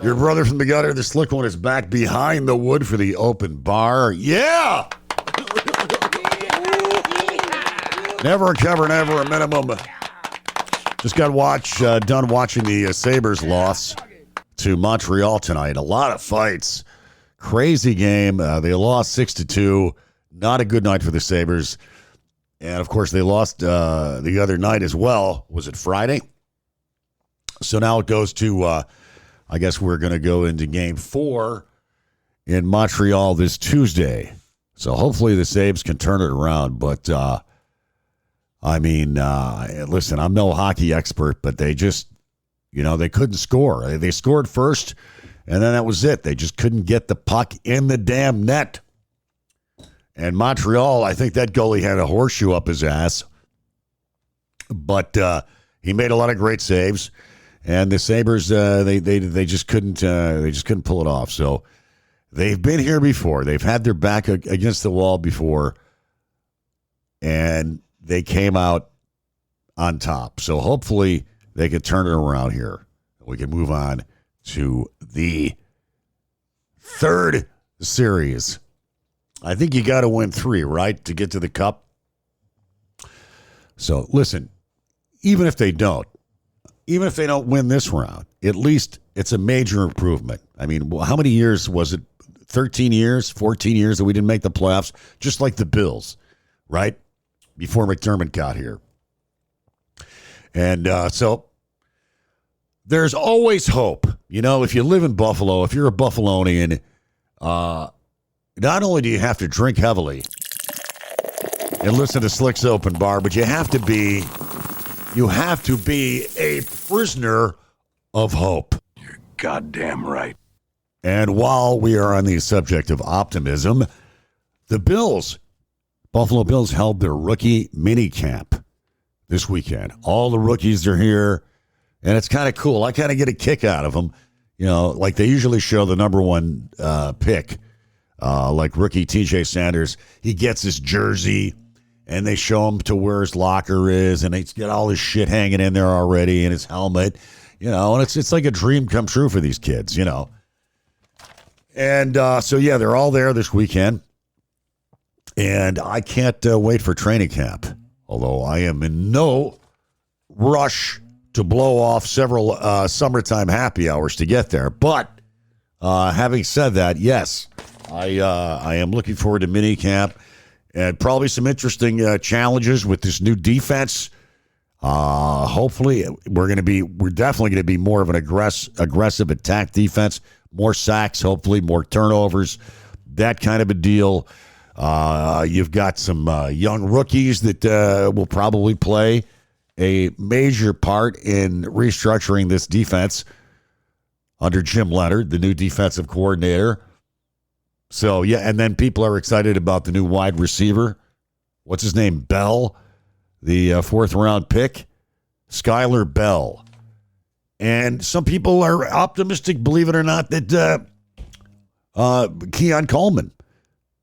Your brother from the gutter, the slick one, is back behind the wood for the open bar. Yeah! Never a cover, never a minimum. Just got done watching the Sabres loss to Montreal tonight. A lot of fights. Crazy game. They lost 6-2. Not a good night for the Sabres. And, of course, they lost the other night as well. Was it Friday? So now it goes to, I guess we're going to go into Game 4 in Montreal this Tuesday. So hopefully the Sabres can turn it around. But, listen, I'm no hockey expert, but they just, they couldn't score. They scored first, and then that was it. They just couldn't get the puck in the damn net. And Montreal, I think that goalie had a horseshoe up his ass. But he made a lot of great saves. And the Sabres, they just couldn't pull it off. So they've been here before. They've had their back against the wall before. And they came out on top. So hopefully they can turn it around here. We can move on to the third series. I think you got to win 3, right, to get to the Cup. So listen, even if they don't win this round, at least it's a major improvement. I mean, how many years was it? 13 years, 14 years that we didn't make the playoffs, just like the Bills, right? Before McDermott got here. And so there's always hope. If you live in Buffalo, if you're a Buffalonian, not only do you have to drink heavily and listen to Slick's Open Bar, but you have to be a prisoner of hope. You're goddamn right. And while we are on the subject of optimism, the Buffalo Bills held their rookie mini camp this weekend. All the rookies are here, and it's kind of cool. I kind of get a kick out of them. Like they usually show the number one pick, like rookie TJ Sanders. He gets his jersey, and they show him to where his locker is, and he's got all his shit hanging in there already, and his helmet, and it's like a dream come true for these kids, And so, yeah, they're all there this weekend. And I can't wait for training camp, although I am in no rush to blow off several summertime happy hours to get there. But having said that, yes, I am looking forward to mini camp and probably some interesting challenges with this new defense. Hopefully, we're definitely going to be more of an aggressive attack defense, more sacks, hopefully more turnovers, that kind of a deal. You've got some young rookies that will probably play a major part in restructuring this defense under Jim Leonard, the new defensive coordinator. So, yeah, and then people are excited about the new wide receiver. What's his name? Bell, the fourth-round pick, Skylar Bell. And some people are optimistic, believe it or not, that Keon Coleman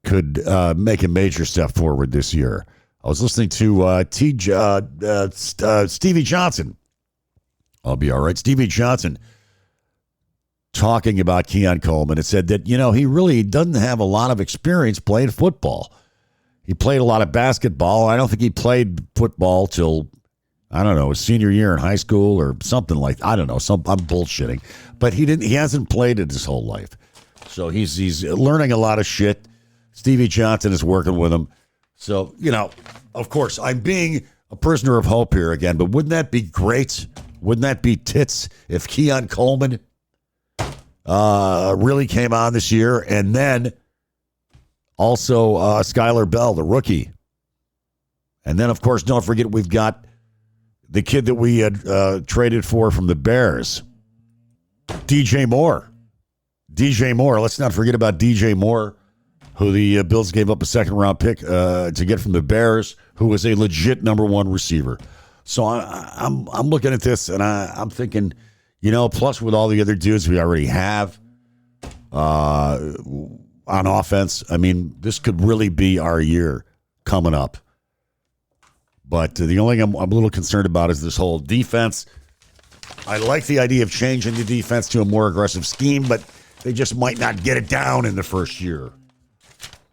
could make a major step forward this year. I was listening to Stevie Johnson. I'll be all right. Stevie Johnson talking about Keon Coleman. It said that, he really doesn't have a lot of experience playing football. He played a lot of basketball. I don't think he played football till, I don't know, his senior year in high school or something like, I don't know. I'm bullshitting. But he hasn't played it his whole life. So he's learning a lot of shit. Stevie Johnson is working with him. So, of course, I'm being a prisoner of hope here again, but wouldn't that be great? Wouldn't that be tits if Keon Coleman really came on this year? And then also Skylar Bell, the rookie. And then, of course, don't forget we've got the kid that we had traded for from the Bears, DJ Moore. DJ Moore. Let's not forget about DJ Moore, who the Bills gave up a second-round pick to get from the Bears, who was a legit number one receiver. So I'm looking at this, and I'm thinking, plus with all the other dudes we already have on offense, I mean, this could really be our year coming up. But the only thing I'm a little concerned about is this whole defense. I like the idea of changing the defense to a more aggressive scheme, but they just might not get it down in the first year.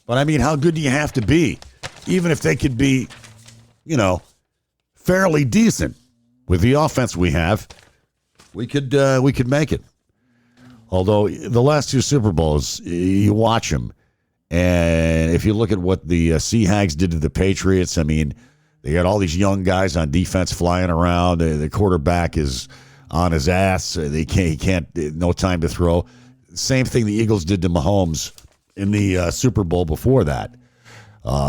But, I mean, how good do you have to be? Even if they could be, fairly decent with the offense we have, we could make it. Although the last two Super Bowls, you watch them, and if you look at what the Sea Hags did to the Patriots, I mean, they got all these young guys on defense flying around. The quarterback is on his ass. He can't, no time to throw. Same thing the Eagles did to Mahomes in the Super Bowl before that.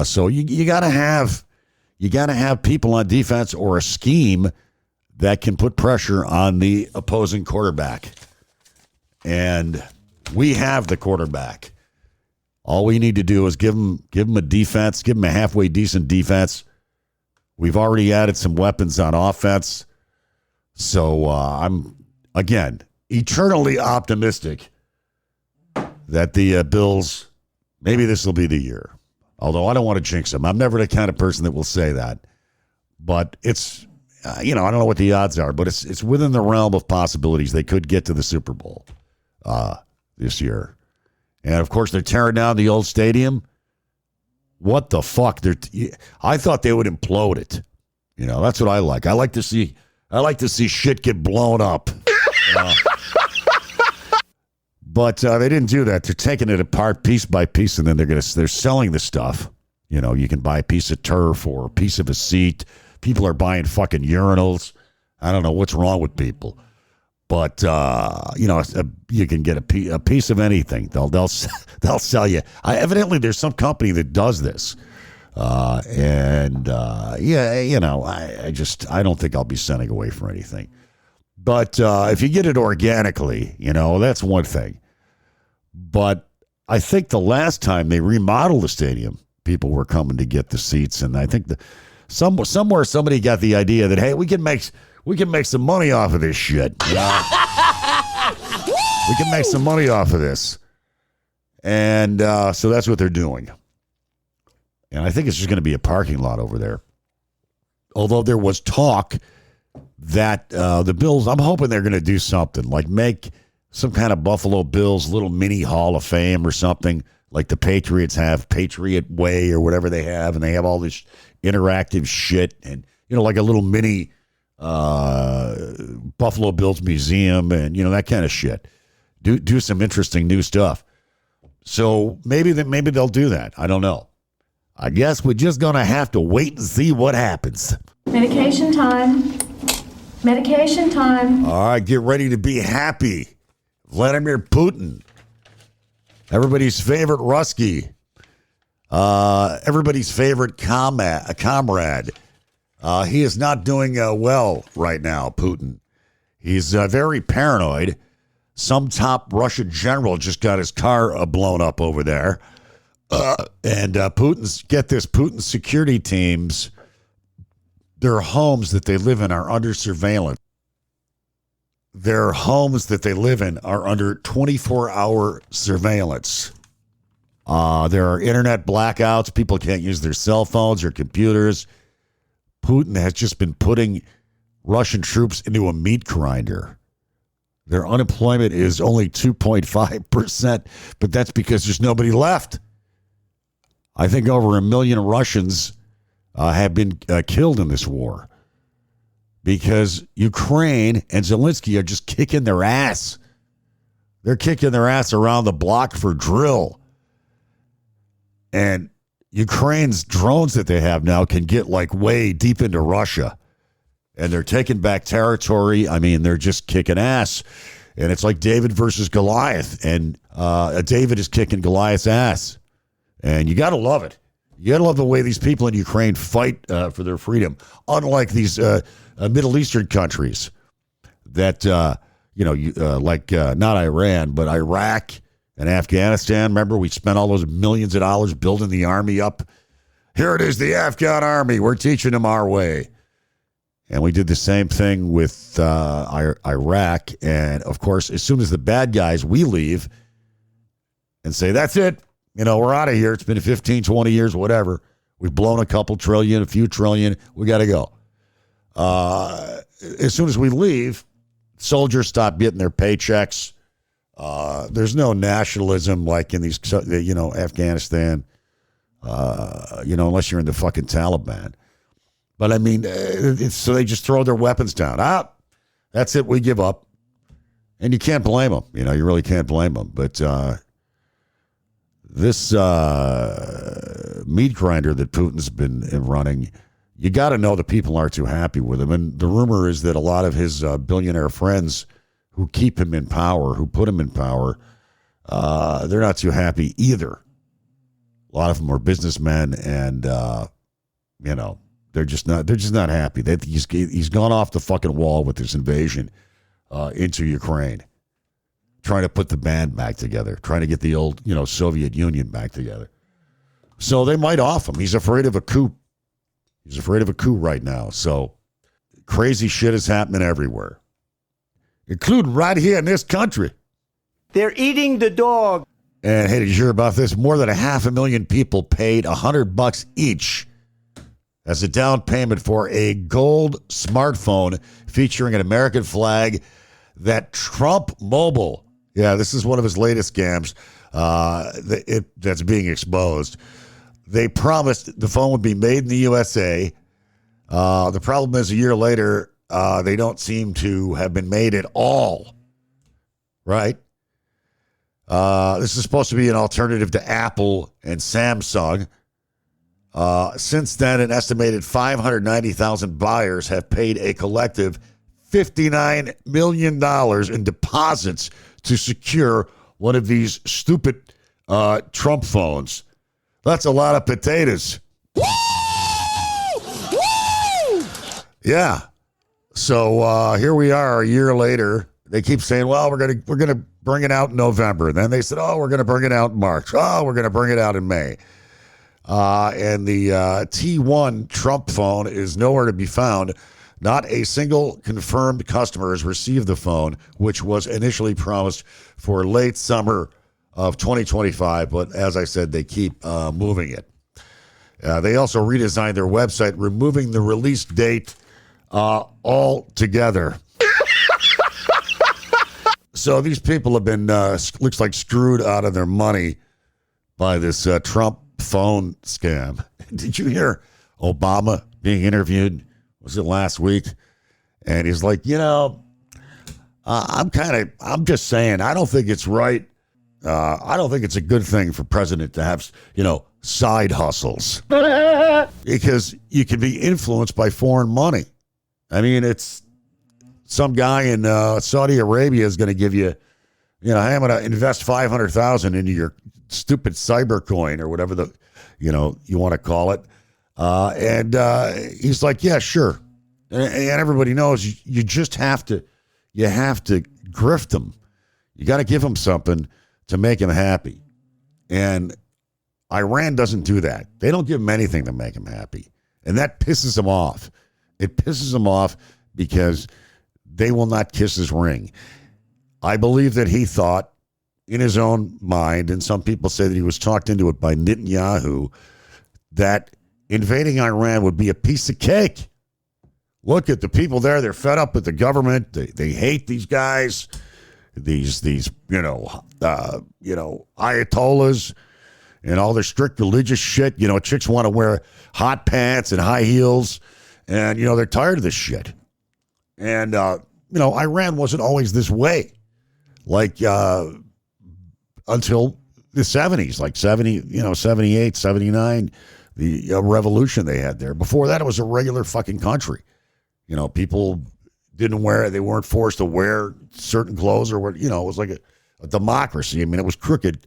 So you got to have people on defense or a scheme that can put pressure on the opposing quarterback. And we have the quarterback. All we need to do is give him a defense, give him a halfway decent defense. We've already added some weapons on offense. So I'm, again, eternally optimistic that the Bills, maybe this will be the year. Although I don't want to jinx them. I'm never the kind of person that will say that. But it's, I don't know what the odds are, but it's within the realm of possibilities. They could get to the Super Bowl this year. And, of course, they're tearing down the old stadium. What the fuck? I thought they would implode it. That's what I like. I like to see shit get blown up. But they didn't do that. They're taking it apart piece by piece, and then they're selling the stuff. You can buy a piece of turf or a piece of a seat. People are buying fucking urinals. I don't know what's wrong with people. But, you can get a piece of anything. They'll sell you. Evidently, there's some company that does this. I don't think I'll be sending away for anything. But if you get it organically, that's one thing. But I think the last time they remodeled the stadium, people were coming to get the seats. And I think somewhere somebody got the idea that, hey, we can make some money off of this shit. We can make some money off of this. And so that's what they're doing. And I think it's just going to be a parking lot over there. Although there was talk that the Bills, I'm hoping they're going to do something, like make some kind of Buffalo Bills little mini Hall of Fame or something, like the Patriots have, Patriot Way or whatever they have, and they have all this interactive shit and, like a little mini Buffalo Bills museum and, that kind of shit. Do some interesting new stuff. So maybe they'll do that. I don't know. I guess we're just going to have to wait and see what happens. Medication time. Medication time. All right, get ready to be happy. Vladimir Putin. Everybody's favorite Rusky. Everybody's favorite comrade. He is not doing well right now, Putin. He's very paranoid. Some top Russian general just got his car blown up over there. And Putin's security teams, their homes that they live in are under surveillance. Their homes that they live in are under 24-hour surveillance. There are internet blackouts. People can't use their cell phones or computers. Putin has just been putting Russian troops into a meat grinder. Their unemployment is only 2.5%, but that's because there's nobody left. I think over 1 million Russians have been killed in this war because Ukraine and Zelensky are just kicking their ass. They're kicking their ass around the block for drill. And Ukraine's drones that they have now can get like way deep into Russia. And they're taking back territory. I mean, they're just kicking ass. And it's like David versus Goliath. And David is kicking Goliath's ass. And you got to love it. You got to love the way these people in Ukraine fight for their freedom. Unlike these Middle Eastern countries that, not Iran, but Iraq and Afghanistan. Remember, we spent all those millions of dollars building the army up. Here it is, the Afghan army. We're teaching them our way. And we did the same thing with Iraq. And, of course, as soon as the bad guys, we leave and say, that's it. We're out of here. It's been 15, 20 years, whatever. We've blown a couple trillion, a few trillion. We got to go. As soon as we leave, soldiers stop getting their paychecks. There's no nationalism like in these, Afghanistan, unless you're in the fucking Taliban. But I mean, so they just throw their weapons down. That's it. We give up. And you can't blame them. You really can't blame them. But this meat grinder that Putin's been running, you got to know the people aren't too happy with him. And the rumor is that a lot of his billionaire friends who keep him in power, who put him in power, they're not too happy either. A lot of them are businessmen, and they're just not happy. He's gone off the fucking wall with this invasion into Ukraine, trying to put the band back together, trying to get the old Soviet Union back together. So they might off him. He's afraid of a coup. He's afraid of a coup right now. So crazy shit is happening everywhere, including right here in this country. They're eating the dog. And hey, did you hear about this? More than 500,000 people paid $100 each as a down payment for a gold smartphone featuring an American flag that Trump Mobile. Yeah, this is one of his latest scams that's being exposed. They promised the phone would be made in the USA. The problem is a year later, they don't seem to have been made at all. Right? This is supposed to be an alternative to Apple and Samsung. Since then, an estimated 590,000 buyers have paid a collective $59 million in deposits to secure one of these stupid Trump phones. That's a lot of potatoes. Woo! Woo! Yeah. So here we are a year later. They keep saying, well, we're gonna bring it out in November. Then they said, oh, we're gonna bring it out in March. Oh, we're gonna bring it out in May. And the T1 Trump phone is nowhere to be found. Not a single confirmed customer has received the phone, which was initially promised for late summer of 2025. But as I said, they keep moving it. They also redesigned their website, removing the release date altogether. So these people have been, looks like, screwed out of their money by this Trump phone scam. Did you hear Obama being interviewed? Was it last week? And he's like, I'm just saying, I don't think it's right. I don't think it's a good thing for president to have, side hustles because you can be influenced by foreign money. I mean, it's some guy in Saudi Arabia is going to give you, hey, I'm going to invest $500,000 into your stupid cyber coin or whatever you want to call it. And he's like, yeah, sure. And everybody knows you just have to grift them. You got to give them something to make them happy. And Iran doesn't do that. They don't give them anything to make them happy. And that pisses them off. It pisses them off because they will not kiss his ring. I believe that he thought in his own mind, and some people say that he was talked into it by Netanyahu, that invading Iran would be a piece of cake. Look at the people there. They're fed up with the government. They hate these guys, these ayatollahs and all their strict religious shit. Chicks want to wear hot pants and high heels, and, they're tired of this shit. And, Iran wasn't always this way. Like, until the 70s, like 78, 79, the revolution they had there. Before that, it was a regular fucking country. People didn't they weren't forced to wear certain clothes or what, it was like a democracy. I mean, it was crooked,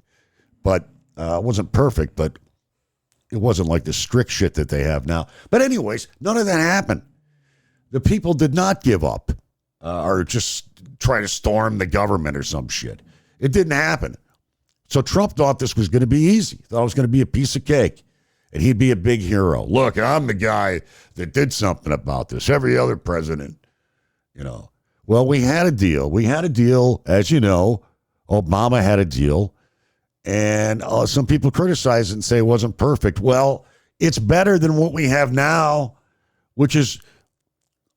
but it wasn't perfect, but it wasn't like the strict shit that they have now. But anyways, none of that happened. The people did not give up or just try to storm the government or some shit. It didn't happen. So Trump thought this was going to be easy. Thought it was going to be a piece of cake. And he'd be a big hero. Look, I'm the guy that did something about this. Every other president, Well, we had a deal. We had a deal, as you know. Obama had a deal. And some people criticize it and say it wasn't perfect. Well, it's better than what we have now, which is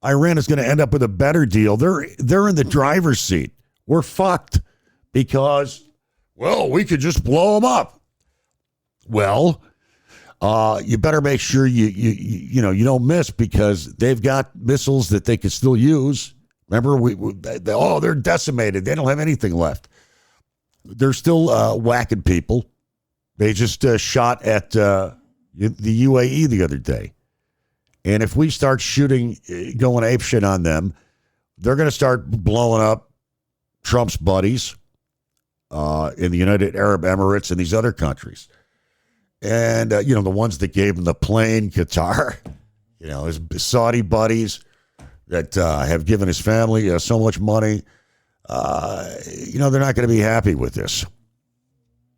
Iran is going to end up with a better deal. They're in the driver's seat. We're fucked because, well, we could just blow them up. Well, you better make sure you don't miss, because they've got missiles that they can still use. Remember, they're decimated. They don't have anything left. They're still whacking people. They just shot at the UAE the other day. And if we start shooting, going apeshit on them, they're going to start blowing up Trump's buddies in the United Arab Emirates and these other countries. And, the ones that gave him the plane, Qatar, his Saudi buddies that have given his family so much money. They're not going to be happy with this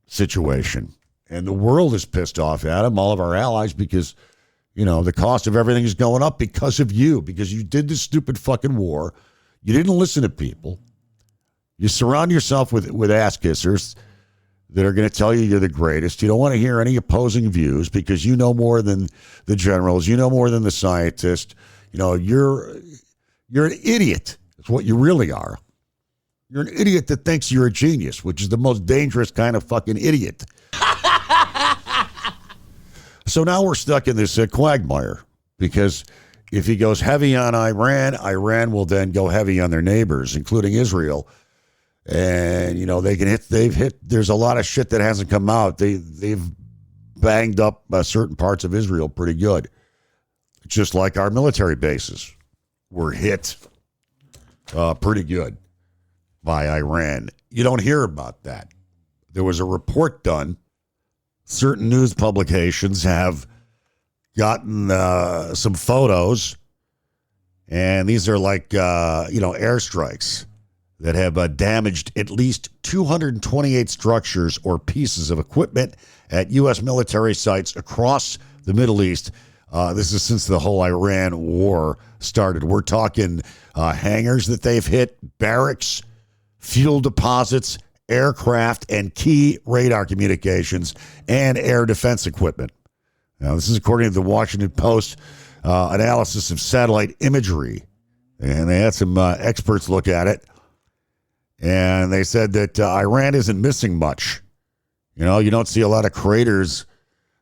situation. And the world is pissed off at him, all of our allies, because, the cost of everything is going up because of you, because you did this stupid fucking war. You didn't listen to people. You surround yourself with ass kissers that are going to tell you you're the greatest. You don't want to hear any opposing views because you know more than the generals. You know more than the scientists. You're an idiot. That's what you really are. You're an idiot that thinks you're a genius, which is the most dangerous kind of fucking idiot. So now we're stuck in this quagmire, because if he goes heavy on Iran will then go heavy on their neighbors, including Israel. And, they've hit, there's a lot of shit that hasn't come out. They've banged up certain parts of Israel pretty good. Just like our military bases were hit pretty good by Iran. You don't hear about that. There was a report done. Certain news publications have gotten some photos, and these are like, airstrikes that have damaged at least 228 structures or pieces of equipment at U.S. military sites across the Middle East. This is since the whole Iran war started. We're talking hangars that they've hit, barracks, fuel deposits, aircraft, and key radar communications and air defense equipment. Now, this is according to the Washington Post analysis of satellite imagery. And they had some experts look at it. And they said that Iran isn't missing much. You don't see a lot of craters.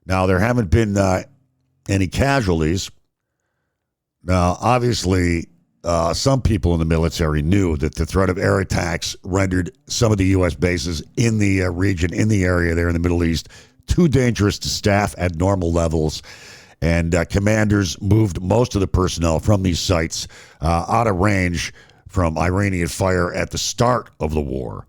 Now, there haven't been any casualties. Now, obviously, some people in the military knew that the threat of air attacks rendered some of the U.S. bases in the region, in the area there in the Middle East, too dangerous to staff at normal levels. And commanders moved most of the personnel from these sites out of range from Iranian fire at the start of the war.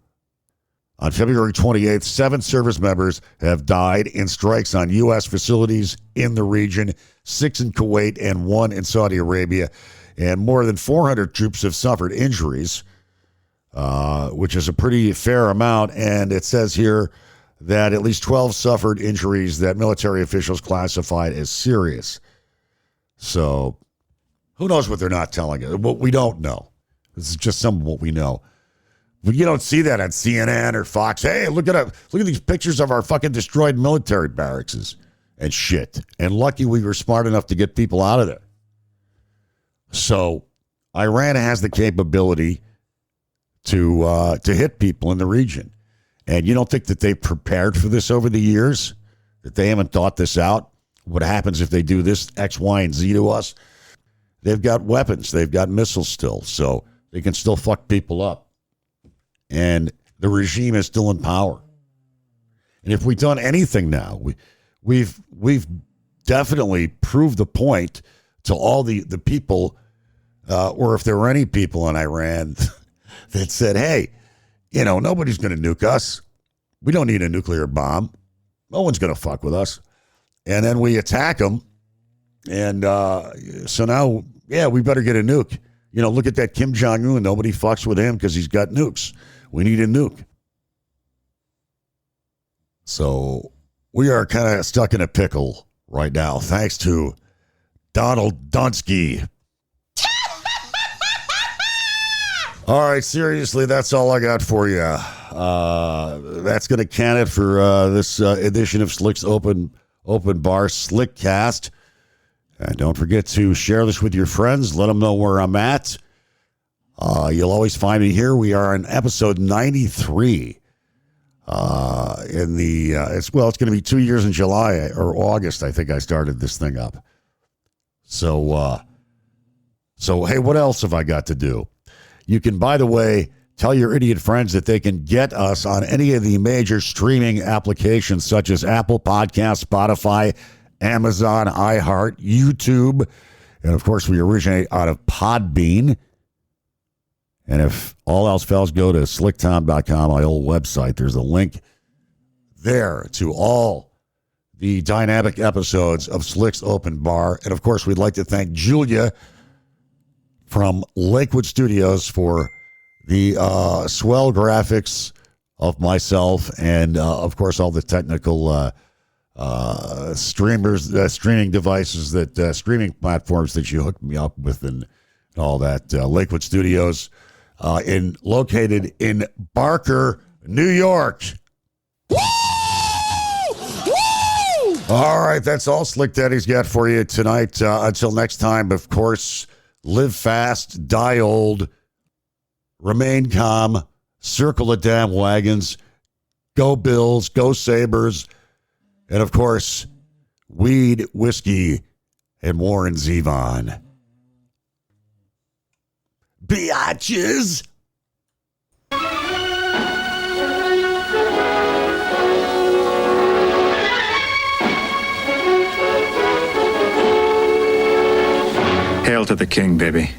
On February 28th, 7 service members have died in strikes on U.S. facilities in the region, 6 in Kuwait and 1 in Saudi Arabia. And more than 400 troops have suffered injuries, which is a pretty fair amount. And it says here that at least 12 suffered injuries that military officials classified as serious. So who knows what they're not telling us? What we don't know. This is just some of what we know. But you don't see that on CNN or Fox. Hey, look at these pictures of our fucking destroyed military barracks and shit. And lucky we were smart enough to get people out of there. So Iran has the capability to hit people in the region. And you don't think that they've prepared for this over the years? That they haven't thought this out? What happens if they do this X, Y, and Z to us? They've got weapons. They've got missiles still. So they can still fuck people up. And the regime is still in power. And if we've done anything now, we've definitely proved the point to all the people, or if there were any people in Iran that said, hey, nobody's going to nuke us. We don't need a nuclear bomb. No one's going to fuck with us. And then we attack them. And so now, we better get a nuke. Look at that Kim Jong-un. Nobody fucks with him because he's got nukes. We need a nuke. So we are kind of stuck in a pickle right now, thanks to Donald Dunsky. All right, seriously, that's all I got for you. That's going to can it for this edition of Slick's Open Open Bar Slickcast. And don't forget to share this with your friends. Let them know where I'm at. You'll always find me here. We are on episode 93. It's going to be 2 years in July or August. I think I started this thing up. So hey, what else have I got to do? You can, by the way, tell your idiot friends that they can get us on any of the major streaming applications such as Apple Podcasts, Spotify, Amazon, iHeart, YouTube, and of course we originate out of Podbean. And if all else fails, go to slicktom.com, my old website. There's a link there to all the dynamic episodes of Slick's Open Bar. And of course, we'd like to thank Julia from Lakewood Studios for the swell graphics of myself and, of course, all the technical streaming devices, streaming platforms that you hooked me up with and all that. Lakewood Studios, located in Barker, New York. Woo! Woo! All right, that's all Slick Daddy's got for you tonight. Until next time, of course, live fast, die old, remain calm, circle the damn wagons, go Bills, go Sabers, and of course, weed, whiskey, and Warren Zevon. Biatches! Hail to the king, baby.